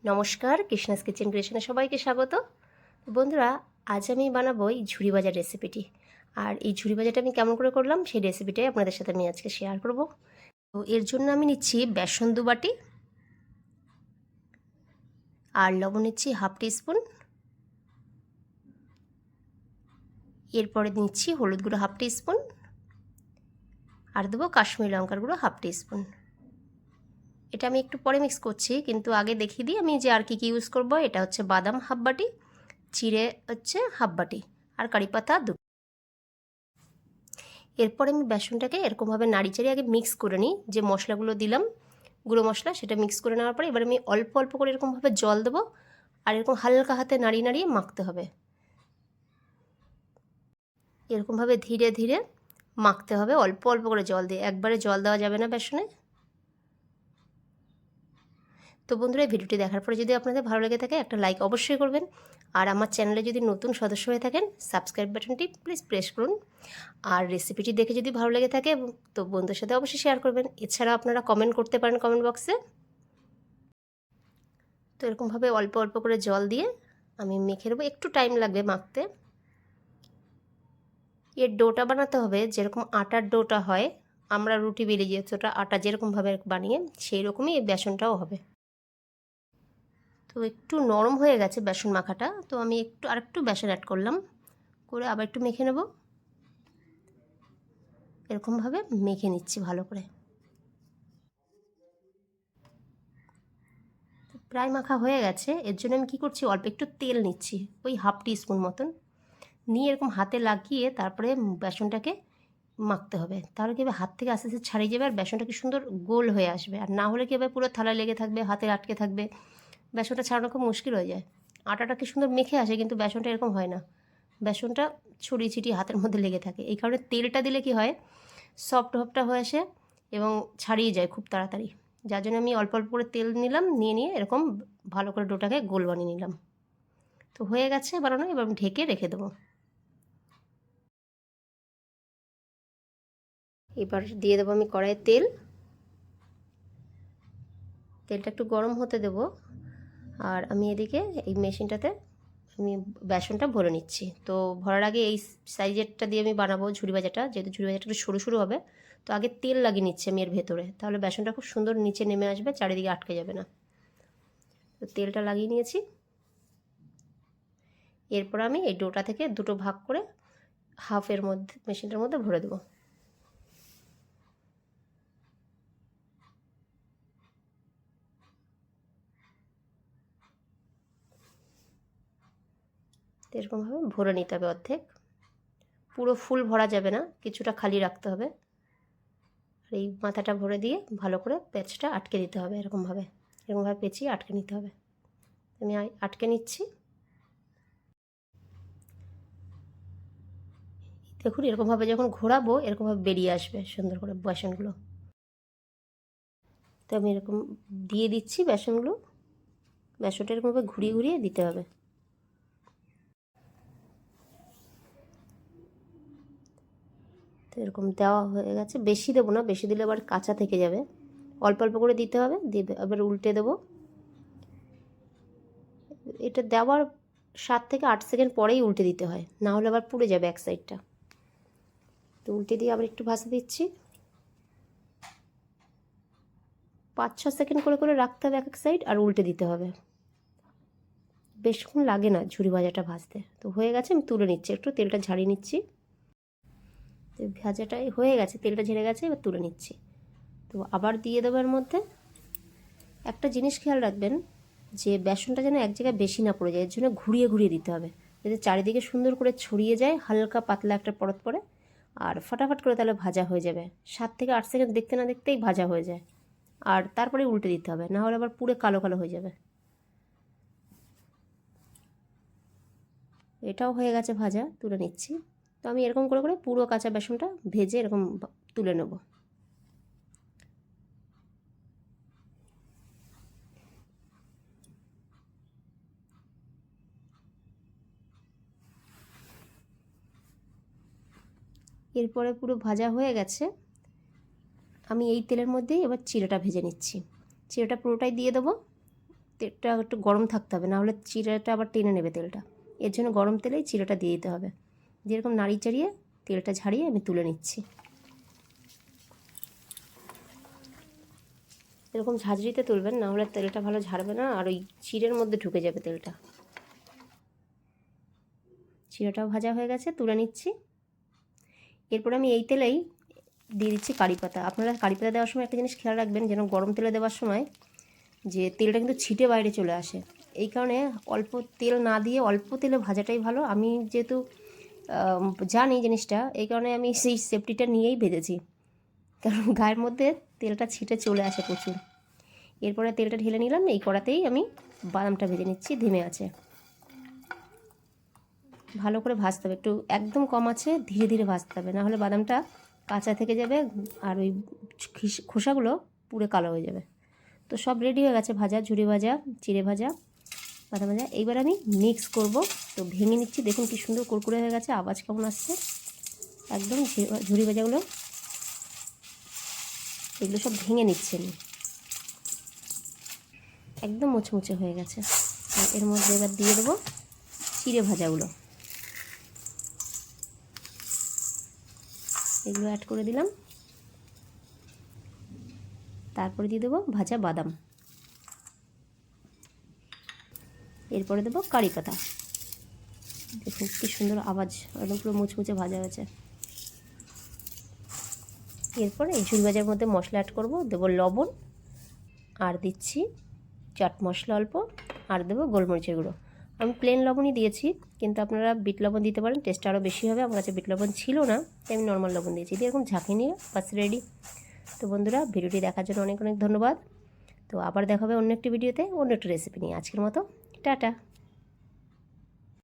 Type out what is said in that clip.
নমস্কার, কৃষ্ণাস কিচেন ক্রিয়েশনে সবাইকে স্বাগত। বন্ধুরা, আজ আমি বানাবো এই ঝুরি ভাজার রেসিপিটি। আর এই ঝুরি ভাজাটা আমি কেমন করে করলাম সেই রেসিপিটাই আপনাদের সাথে আমি আজকে শেয়ার করব। তো এর জন্য আমি নিচ্ছি বেসন 2 বাটি, আর লবণ নিচ্ছি 1/2 টিস্পুন। এরপরে নিচ্ছি হলুদ গুঁড়ো 1/2 টিস্পুন, আর দেবো কাশ্মীরি লঙ্কার গুঁড়ো 1/2 টিস্পুন। এটা আমি একটু পরে মিক্স করছি, কিন্তু আগে দেখিয়ে দিই আমি যে আর কি ইউজ করব। এটা হচ্ছে বাদাম 1/2 বাটি, চিড়ে হচ্ছে 1/2 বাটি, আর কারি পাতা 2। এরপরে আমি বেসনটাকে এরকমভাবে নাড়িচাড়ি আগে মিক্স করে নিই। যে মশলাগুলো দিলাম গুঁড়ো মশলা, সেটা মিক্স করে নেওয়ার পরে এবার আমি অল্প অল্প করে এরকমভাবে জল দেবো, আর এরকম হালকা হাতে নাড়িয়ে নাড়িয়ে মাখতে হবে। এরকমভাবে ধীরে ধীরে মাখতে হবে, অল্প অল্প করে জল দিয়ে। একবারে জল দেওয়া যাবে না বেসনে। তো বন্ধুরা, এই ভিডিওটি দেখার পরে যদি আপনাদের ভালো লেগে থাকে একটা লাইক অবশ্যই করবেন, আর আমার চ্যানেলে যদি নতুন সদস্য হয়ে থাকেন সাবস্ক্রাইব বাটনটি প্লিজ প্রেস করুন। আর রেসিপিটি দেখে যদি ভালো লেগে থাকে তো বন্ধুদের সাথে অবশ্যই শেয়ার করবেন। এছাড়া আপনারা কমেন্ট করতে পারেন কমেন্ট বক্সে। তো এরকমভাবে অল্প অল্প করে জল দিয়ে আমি মেখে নেবো, একটু টাইম লাগবে মাখতে। এর ডোটা বানাতে হবে যেরকম আটার ডোটা হয়, আমরা রুটি বেলে যেটা আটা যেরকমভাবে বানিয়ে সেই রকমই এই বেসনটাও হবে। তো একটু নরম হয়ে গেছে বেসন মাখাটা, তো আমি আরেকটু বেসন অ্যাড করলাম, করে আবার একটু মেখে নেব। এরকমভাবে মেখে নিচ্ছি ভালো করে। প্রায় মাখা হয়ে গেছে। এর জন্য আমি কী করছি, অল্প একটু তেল নিচ্ছি, ওই 1/2 টিস্পুন মতন নিয়ে এরকম হাতে লাগিয়ে তারপরে বেসনটাকে মাখতে হবে। তাহলে কী হবে, হাত থেকে আস্তে আস্তে ছাড়িয়ে যাবে আর বেসনটা কি সুন্দর গোল হয়ে আসবে। আর না হলে কী হবে, পুরো থালায় লেগে থাকবে, হাতে আটকে থাকবে, বেসনটা ছাড়ানো খুব মুশকিল হয়ে যায়। আটাটা কি সুন্দর মেখে আসে, কিন্তু বেসনটা এরকম হয় না, বেসনটা ছড়িয়ে ছিটিয়ে হাতের মধ্যে লেগে থাকে। এই কারণে তেলটা দিলে কি হয়, সফট হপটা হয়ে আসে এবং ছাড়িয়ে যায় খুব তাড়াতাড়ি। যার জন্য আমি অল্প অল্প করে তেল নিলাম, নিয়ে এরকম ভালো করে ডোটাকে গোল বানিয়ে নিলাম। তো হয়ে গেছে বানানো, এবার আমি ঢেকে রেখে দেবো। এবার দিয়ে দেবো আমি কড়াইয়ে তেল। তেলটা একটু গরম হতে দেব, আর আমি এদিকে এই মেশিনটাতে আমি বেসনটা ভরে নিচ্ছি। তো ভরার আগে এই সাইজেরটা দিয়ে আমি বানাবো ঝুরি ভাজাটা, যেহেতু ঝুরি ভাজাটা একটু সরু সরু হবে। তো আগে তেল লাগিয়ে নিচ্ছি আমি এর ভেতরে, তাহলে বেসনটা খুব সুন্দর নিচে নেমে আসবে, চারিদিকে আটকে যাবে না। তো তেলটা লাগিয়ে নিয়েছি। এরপর আমি এই ডোটা থেকে দুটো ভাগ করে হাফের মধ্যে মেশিনটার মধ্যে ভরে দেবো। এরকমভাবে ভরে নিতে হবে অর্ধেক, পুরো ফুল ভরা যাবে না, কিছুটা খালি রাখতে হবে। আর এই মাথাটা ভরে দিয়ে ভালো করে পেঁচটা আটকে দিতে হবে, এরকমভাবে পেঁচিয়ে আটকে নিতে হবে। আমি আটকে নিচ্ছি। দেখুন এরকমভাবে যখন ঘোরাবো এরকমভাবে বেরিয়ে আসবে সুন্দর করে বেসনগুলো। তো আমি এরকম দিয়ে দিচ্ছি বেসনটা এরকমভাবে ঘুরিয়ে ঘুরিয়ে দিতে হবে। তো এরকম দেওয়া হয়ে গেছে, বেশি দেবো না, বেশি দিলে আবার কাঁচা থেকে যাবে। অল্প অল্প করে দিতে হবে, দিয়ে আবার উল্টে দেবো। এটা দেওয়ার 7 থেকে 8 সেকেন্ড পরেই উল্টে দিতে হয়, না হলে আবার পুড়ে যাবে এক সাইডটা। তো উল্টে দিয়ে আবার একটু ভাজতে দিচ্ছি। 5-6 সেকেন্ড করে করে রাখতে হবে এক এক সাইড, আর উল্টে দিতে হবে। বেশক্ষণ লাগে না ঝুরি ভাজাটা ভাজতে। তো হয়ে গেছে, আমি তুলে নিচ্ছি, একটু তেলটা ঝাড়িয়ে নিচ্ছি। তো ভাজাটাই হয়ে গেছে, তেলটা ঝেড়ে গেছে, এবার তুলে নিচ্ছি। তো আবার দিয়ে দেবো এর মধ্যে। একটা জিনিস খেয়াল রাখবেন, যে বেসনটা যেন এক জায়গায় বেশি না পড়ে যায়, এর জন্য ঘুরিয়ে ঘুরিয়ে দিতে হবে, যাতে চারিদিকে সুন্দর করে ছড়িয়ে যায়, হালকা পাতলা একটা পরত পড়ে, আর ফটাফট করে তাহলে ভাজা হয়ে যাবে। 7 থেকে 8 সেকেন্ড দেখতে না দেখতেই ভাজা হয়ে যায়। আর তারপরে উল্টে দিতে হবে, না হলে আবার পুরো কালো কালো হয়ে যাবে। এটাও হয়ে গেছে ভাজা, তুলে নিচ্ছি। তো আমি এরকম করে করে পুরো কাঁচা বেসনটা ভেজে এরকম তুলে নেব। এরপরে পুরো ভাজা হয়ে গেছে, আমি এই তেলের মধ্যেই এবার চিড়েটা ভেজে নিচ্ছি। চিড়েটা পুরোটাই দিয়ে দেবো, তেলটা একটু গরম থাকতে হবে, নাহলে চিড়েটা আবার টেনে নেবে তেলটা। এর জন্য গরম তেলেই চিড়েটা দিয়ে দিতে হবে। যেরকম নাড়ি চাড়িয়ে তেলটা ঝাড়িয়ে আমি তুলে নিচ্ছি। এরকম ঝাঁঝরিতে তুলবেন, নাহলে তেলটা ভালো ঝাড়বে না, আর ওই চিড়ের মধ্যে ঢুকে যাবে তেলটা। চিড়েটাও ভাজা হয়ে গেছে, তুলে নিচ্ছি। এরপর আমি এই তেলেই দিয়ে দিচ্ছি কারি পাতা। আপনারা কারি পাতা দেওয়ার সময় একটা জিনিস খেয়াল রাখবেন, যেন গরম তেলে দেওয়ার সময় যে তেলটা কিন্তু ছিটে বাইরে চলে আসে। এই কারণে অল্প তেল না দিয়ে অল্প তেলে ভাজাটাই ভালো। আমি যেহেতু জানি জিনিসটা, এই কারণে আমি সেই সেফটিটা নিয়েই ভেজেছি, কারণ গায়ের মধ্যে তেলটা ছিটে চলে আসে প্রচুর। এরপরে তেলটা ঢেলে নিলাম, এই কড়াতেই আমি বাদামটা ভেজে নিচ্ছি ধিমে আছে। ভালো করে ভাজতে হবে, একটু একদম কম আছে, ধীরে ধীরে ভাজতে হবে, নাহলে বাদামটা কাঁচা থেকে যাবে আর ওই খোসাগুলো পুরো কালো হয়ে যাবে। তো সব রেডি হয়ে গেছে, ভাজা, ঝুরি ভাজা, চিড়ে ভাজা, বাদাম ভাজা। এইবার আমি মিক্স করব, তো ভেঙে নিচ্ছি। দেখুন কি সুন্দর কুরকুরে হয়ে গেছে, আওয়াজ কেমন আসছে। একদম ঝুরি ভাজাগুলো এগুলো সব ভেঙে নিচ্ছি আমি, একদম মুচমুচে হয়ে গেছে। এর মধ্যে এবার দিয়ে দেবো চিড়ে ভাজাগুলো, এগুলো অ্যাড করে দিলাম। তারপরে দিয়ে দেবো ভাজা বাদাম, এরপরে দেবো কারি পাতা। দেখুন কি সুন্দর আওয়াজ, একদম পুরো মুচমুচে ভাজা হয়েছে। এরপরে এই ঝুরি ভাজার মধ্যে মশলা অ্যাড করব, দেবো লবণ, আর দিচ্ছি চাট মশলা অল্প, আর দেবো গোলমরিচের গুঁড়ো। আমি প্লেন লবণই দিয়েছি, কিন্তু আপনারা বিট লবণ দিতে পারেন, টেস্ট আরও বেশি হবে। আমার কাছে বিট লবণ ছিল না, তাই আমি নর্মাল লবণ দিয়েছি। দিয়ে এরকম ঝাঁকিয়ে নিয়ে বাস রেডি। তো বন্ধুরা, ভিডিওটি দেখার জন্য অনেক অনেক ধন্যবাদ। তো আবার দেখা হবে অন্য একটি ভিডিওতে, অন্য একটি রেসিপি নিয়ে। আজকের মতো টাটা।